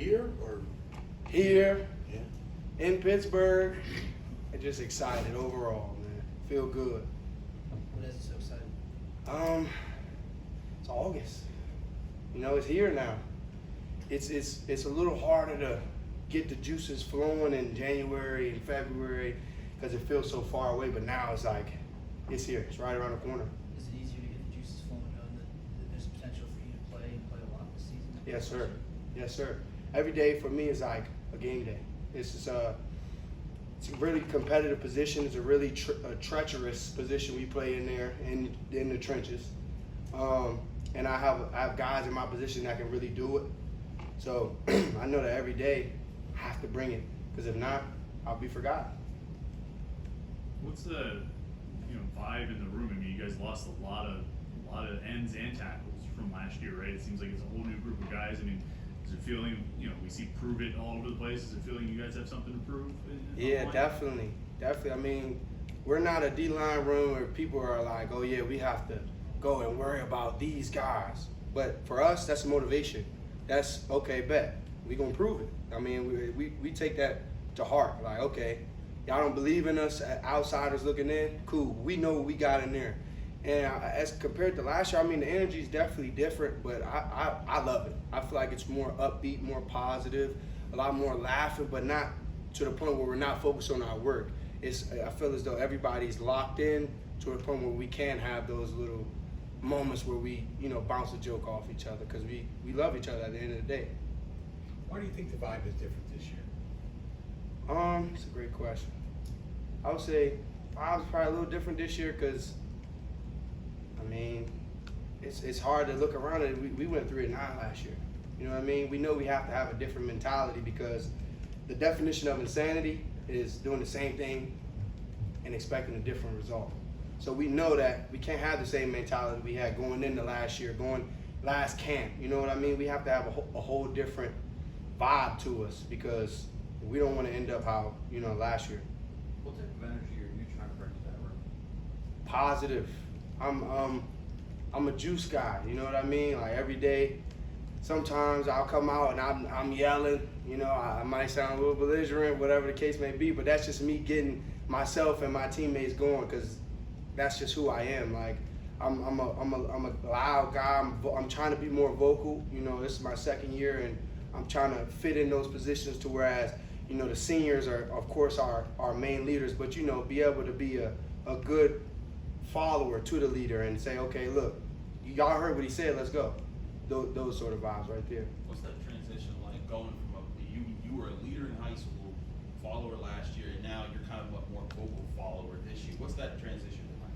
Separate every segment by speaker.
Speaker 1: Here or?
Speaker 2: Here,
Speaker 1: Yeah.
Speaker 2: in Pittsburgh, and just excited overall, man. Feel good.
Speaker 3: What is so exciting?
Speaker 2: It's August. You know, it's here now. It's a little harder to get the juices flowing in January and February because it feels so far away. But now it's like it's here. It's right around the corner.
Speaker 3: Is it easier to get the juices flowing knowing that there's potential for you to play and play a lot this season?
Speaker 2: Yes, sir. Yes, sir. Every day for me is like a game day. It's a really competitive position. It's a really treacherous position we play in there in the trenches. And I have guys in my position that can really do it. So I know that every day I have to bring it, because if not, I'll be forgotten.
Speaker 4: What's the vibe in the room? I mean, you guys lost a lot of ends and tackles from last year, right? It seems like it's a whole new group of guys. I mean, is it feeling we see prove it all over the place? Is it feeling you guys have something to prove?
Speaker 2: Yeah, definitely. I mean, we're not a D-line room where people are like, oh yeah, we have to go and worry about these guys. But for us, that's motivation. That's okay, bet. We gonna prove it. I mean, we take that to heart. Like, okay, y'all don't believe in us, outsiders looking in, cool. We know what we got in there. And as compared to last year, I mean, the energy is definitely different, but I love it. I feel like it's more upbeat, more positive, a lot more laughing, but not to the point where we're not focused on our work. I feel as though everybody's locked in to the point where we can have those little moments where we, bounce a joke off each other, because we love each other at the end of the day.
Speaker 1: Why do you think the vibe is different this year?
Speaker 2: It's a great question. I would say vibe's probably a little different this year because, I mean, it's hard to look around it. We went 3-9 last year. You know what I mean? We know we have to have a different mentality, because the definition of insanity is doing the same thing and expecting a different result. So we know that we can't have the same mentality we had going into last year, going last camp. You know what I mean? We have to have a whole different vibe to us, because we don't want to end up how, last year.
Speaker 5: What type of energy are you trying to bring to that room?
Speaker 2: Positive. I'm a juice guy, you know what I mean? Like every day, sometimes I'll come out and I'm yelling, I might sound a little belligerent, whatever the case may be, but that's just me getting myself and my teammates going, because that's just who I am. Like I'm a loud guy. I'm trying to be more vocal. This is my second year, and I'm trying to fit in those positions to whereas, the seniors are, of course, our main leaders, but, be able to be a good follower to the leader and say, okay, look, y'all heard what he said, let's go. Those sort of vibes right there.
Speaker 5: What's that transition like, going from you were a leader in high school, follower last year, and now you're kind of a more vocal follower this year? What's that transition like?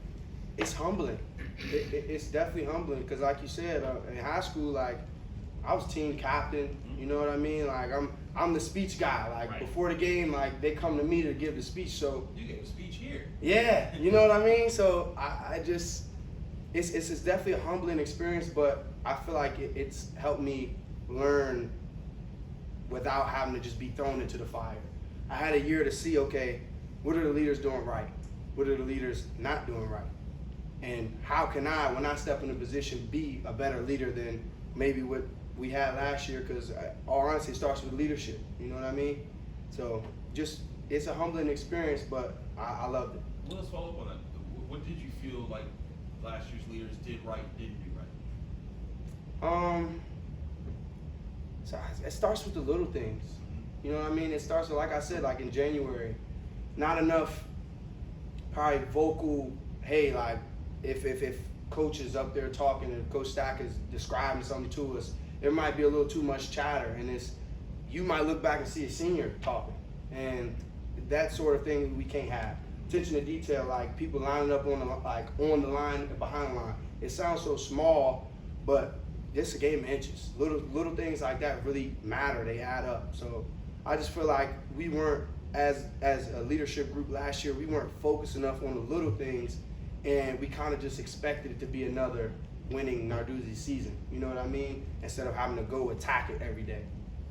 Speaker 2: It's humbling. It's definitely humbling, because like you said, in high school, like, I was team captain, you know what I mean? Like, I'm the speech guy. Like,
Speaker 5: right.
Speaker 2: Before the game, like, they come to me to give the speech, so.
Speaker 5: You gave a speech here.
Speaker 2: Yeah, you know what I mean? So I just, it's definitely a humbling experience, but I feel like it's helped me learn without having to just be thrown into the fire. I had a year to see, okay, what are the leaders doing right? What are the leaders not doing right? And how can I, when I step in a position, be a better leader than maybe what we had last year? Because all honesty, it starts with leadership. You know what I mean? So just, it's a humbling experience, but I loved it.
Speaker 5: Well, let's follow up on that. What did you feel like last year's leaders did right, didn't do right?
Speaker 2: So it starts with the little things. You know what I mean? It starts with, like I said, like in January, not enough probably vocal, hey, like if coach is up there talking and Coach Stack is describing something to us, there might be a little too much chatter, and you might look back and see a senior talking, and that sort of thing we can't have. Attention to detail, like people lining up on the line, behind the line. It sounds so small, but it's a game of inches. Little things like that really matter. They add up. So I just feel like we weren't, as a leadership group last year, we weren't focused enough on the little things, and we kind of just expected it to be another winning Narduzzi season. You know what I mean? Instead of having to go attack it every day.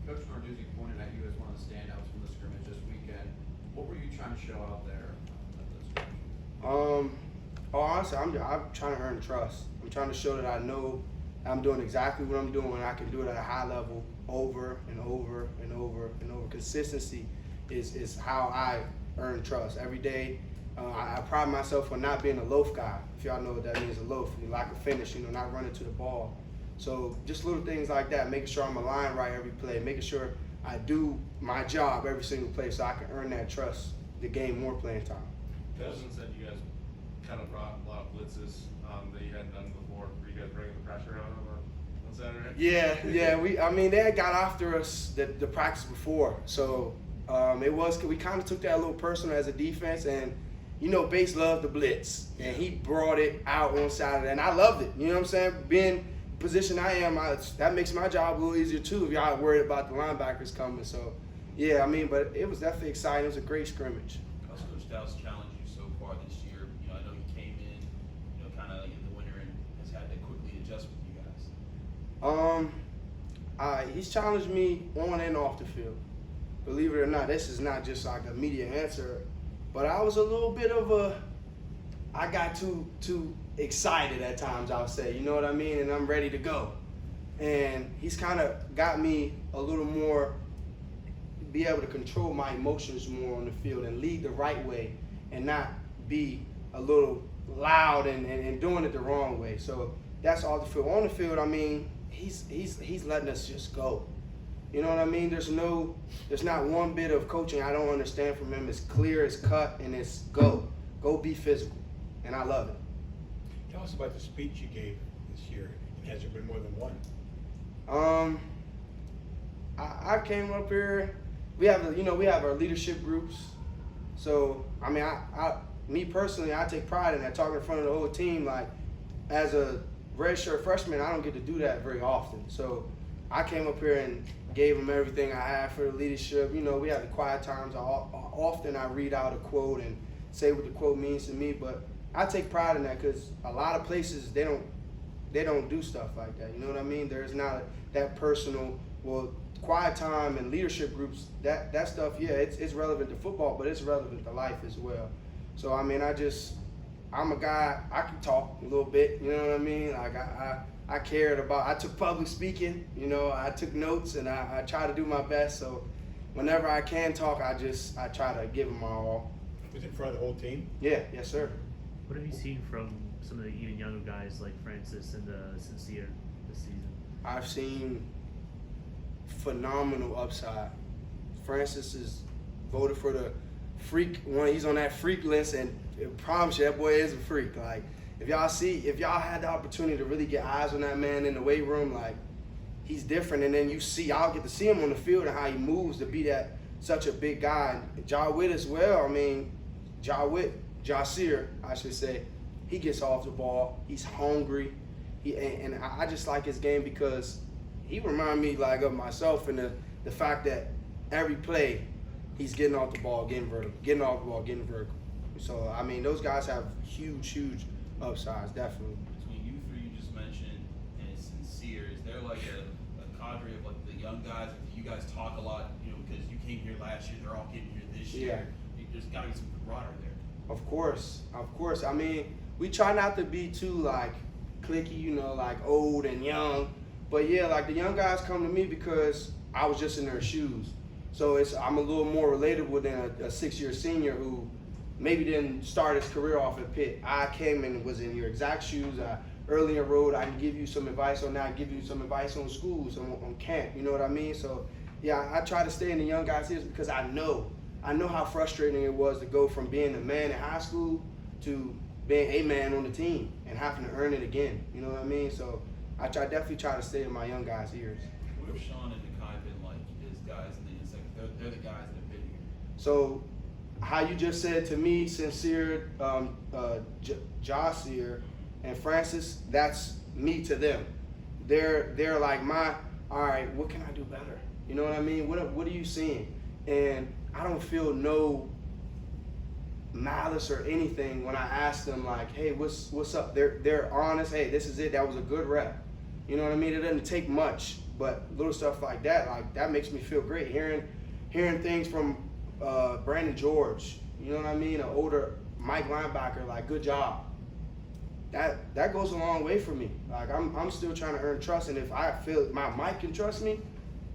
Speaker 6: Coach Narduzzi pointed at you as one of the standouts from the scrimmage this weekend. What were you trying to show out there at the scrimmage?
Speaker 2: Honestly, I'm trying to earn trust. I'm trying to show that I know I'm doing exactly what I'm doing. I can do it at a high level over and over and over and over. Consistency is how I earn trust every day. I pride myself on not being a loaf guy. If y'all know what that means, a loaf, lack of finish, not running to the ball. So just little things like that, making sure I'm aligned right every play, making sure I do my job every single play so I can earn that trust to gain more playing time.
Speaker 7: Desmond said you guys kind of brought a lot of blitzes that you hadn't done before. Were you guys bringing the pressure on Saturday?
Speaker 2: Yeah. They had got after us the practice before, so we kind of took that a little personal as a defense, and Bates loved the blitz, and he brought it out on Saturday, and I loved it. You know what I'm saying? Being the position I am, that makes my job a little easier too if y'all worried about the linebackers coming. So, yeah, but it was definitely exciting. It was a great scrimmage.
Speaker 5: How's Coach Dow's challenged you so far this year? I know he came in, kind of in the winter and has had to quickly adjust with you guys.
Speaker 2: He's challenged me on and off the field. Believe it or not, this is not just like a media answer, but I was a little bit of I got too excited at times, I'll say, you know what I mean? And I'm ready to go. And he's kind of got me a little more, be able to control my emotions more on the field and lead the right way and not be a little loud and doing it the wrong way. So that's all the field. On the field, he's letting us just go. You know what I mean? There's not one bit of coaching I don't understand from him. It's clear, it's cut, and it's go. Go be physical. And I love it.
Speaker 1: Tell us about the speech you gave this year. Has there been more than one?
Speaker 2: I came up here. We have our leadership groups. So me personally, I take pride in that, talking in front of the whole team. Like, as a redshirt freshman, I don't get to do that very often. So I came up here and gave them everything I had for the leadership. We have the quiet times. Often I read out a quote and say what the quote means to me, but I take pride in that because a lot of places they don't do stuff like that. You know what I mean? There's not that personal. Well, quiet time and leadership groups, that stuff, yeah, it's relevant to football, but it's relevant to life as well. So I'm a guy, I can talk a little bit. You know what I mean? Like I cared about. I took public speaking. I took notes and I try to do my best. So whenever I can talk, I try to give them my all.
Speaker 1: Was it in front of the whole team?
Speaker 2: Yeah, yes, sir.
Speaker 8: What have you seen from some of the even younger guys like Francis and Sincere this season?
Speaker 2: I've seen phenomenal upside. Francis is voted for the freak one. He's on that freak list, and I promise you, that boy is a freak. Like, if y'all had the opportunity to really get eyes on that man in the weight room, like, he's different. And then y'all get to see him on the field and how he moves to be that such a big guy. Ja Witt as well. Jasir, I should say, he gets off the ball. He's hungry. And I just like his game because he reminds me like of myself and the fact that every play he's getting off the ball, getting vertical, getting off the ball, getting vertical. So those guys have huge upsides, definitely.
Speaker 5: Between you three you just mentioned and Sincere, is there like a cadre of like the young guys? You guys talk a lot, because you came here last year, they're all getting here this year. There's got to be some camaraderie there.
Speaker 2: Of course. We try not to be too like cliquey, like old and young. But yeah, like the young guys come to me because I was just in their shoes. So I'm a little more relatable than a 6-year senior who maybe didn't start his career off at Pitt. I came and was in your exact shoes. Early enrolled, I can give you some advice on that, give you some advice on schools, on camp, you know what I mean? So yeah, I try to stay in the young guys' ears because I know how frustrating it was to go from being a man in high school to being a man on the team and having to earn it again, you know what I mean? So I definitely try to stay in my young guys' ears.
Speaker 5: What have Sean and Nakai been like as guys in the insect? They're the guys that have been here.
Speaker 2: So how you just said to me, Sincere, Jasir, and Francis, that's me to them. They're like all right, what can I do better? You know what I mean? What are you seeing? And I don't feel no malice or anything when I ask them like, hey, what's up? They're honest. Hey, this is it. That was a good rep. You know what I mean? It doesn't take much, but little stuff like that makes me feel great. Hearing things from Brandon George, you know what I mean? An older Mike linebacker, like, good job. that goes a long way for me. Like I'm still trying to earn trust, and if I feel my Mike can trust me,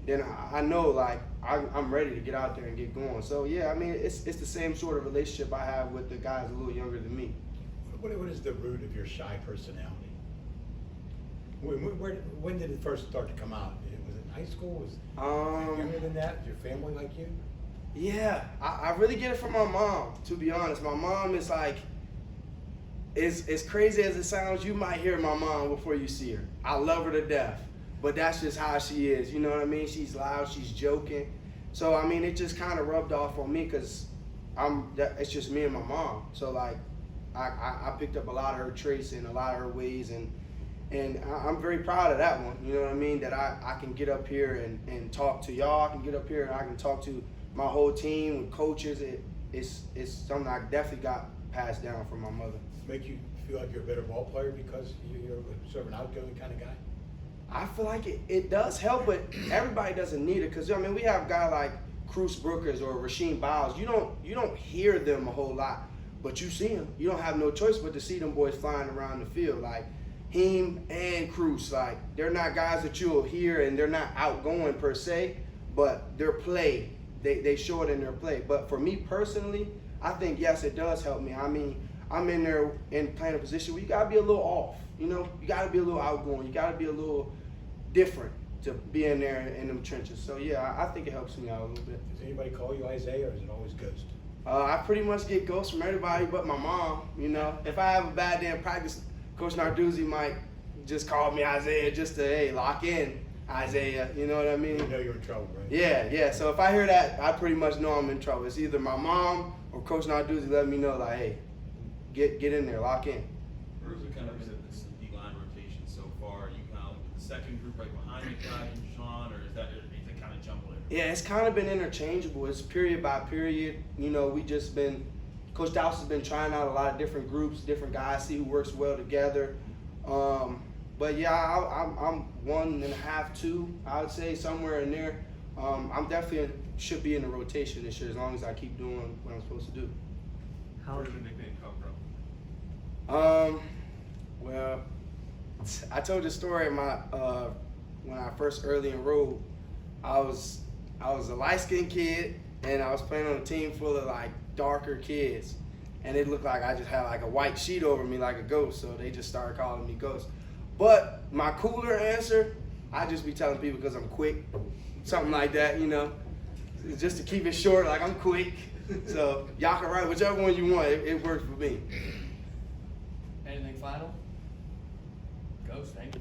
Speaker 2: then I know like I'm ready to get out there and get going. So yeah, I mean it's the same sort of relationship I have with the guys a little younger than me.
Speaker 1: What is the root of your shy personality? When did it first start to come out? Was it in high school? Was it younger than that? Is your family like you?
Speaker 2: Yeah, I really get it from my mom, to be honest. My mom is like, as crazy as it sounds, you might hear my mom before you see her. I love her to death, but that's just how she is, you know what I mean? She's loud, she's joking. So, I mean, it just kind of rubbed off on me because it's just me and my mom. So, like, I picked up a lot of her traits and a lot of her ways, and I'm very proud of that one, you know what I mean? That I can get up here and talk to y'all, I can get up here and I can talk to my whole team with coaches. It's something I definitely got passed down from my mother.
Speaker 1: Make you feel like you're a better ball player because you're sort of an outgoing kind of guy?
Speaker 2: I feel like it does help, but everybody doesn't need it. Because, I mean, we have a guy like Cruz Brookers or Rasheem Biles. You don't hear them a whole lot, but you see them. You don't have no choice but to see them boys flying around the field. Like, him and Cruz, like, they're not guys that you'll hear, and they're not outgoing per se, but their play, they show it in their play. But for me personally, I think, yes, it does help me. I mean, I'm in there and playing a position where you got to be a little off. You know, you got to be a little outgoing. You got to be a little different to be in there in them trenches. So, yeah, I think it helps me out a little bit.
Speaker 1: Does anybody call you Isaiah, or is it always Ghost?
Speaker 2: I pretty much get ghosts from everybody but my mom, you know. If I have a bad day in practice, Coach Narduzzi might just call me Isaiah just to, hey, lock in Isaiah, you know what I mean?
Speaker 1: You know you're in trouble, right?
Speaker 2: Yeah. So if I hear that, I pretty much know I'm in trouble. It's either my mom or Coach Narduzzi letting me know, like, hey, get in there, lock in.
Speaker 5: Where's it kind of been this D-line rotation so far? Are you kind of like the second group right behind McBride and Sean, or is it kind of jumbled in?
Speaker 2: Yeah, it's kind of been interchangeable. It's period by period. You know, Coach Dowse has been trying out a lot of different groups, different guys, see who works well together. But yeah, I'm 1.5, 2, I would say, somewhere in there. I'm definitely should be in the rotation this year as long as I keep doing what I'm supposed to do.
Speaker 7: Where did the nickname come from?
Speaker 2: Well, I told the story in my when I first early enrolled. I was a light-skinned kid, and I was playing on a team full of like darker kids, and it looked like I just had like a white sheet over me like a ghost. So they just started calling me Ghost. But my cooler answer, I just be telling people because I'm quick, something like that, you know, just to keep it short. Like, I'm quick. So y'all can write whichever one you want. It works for me.
Speaker 3: Anything final? Ghost, thank you.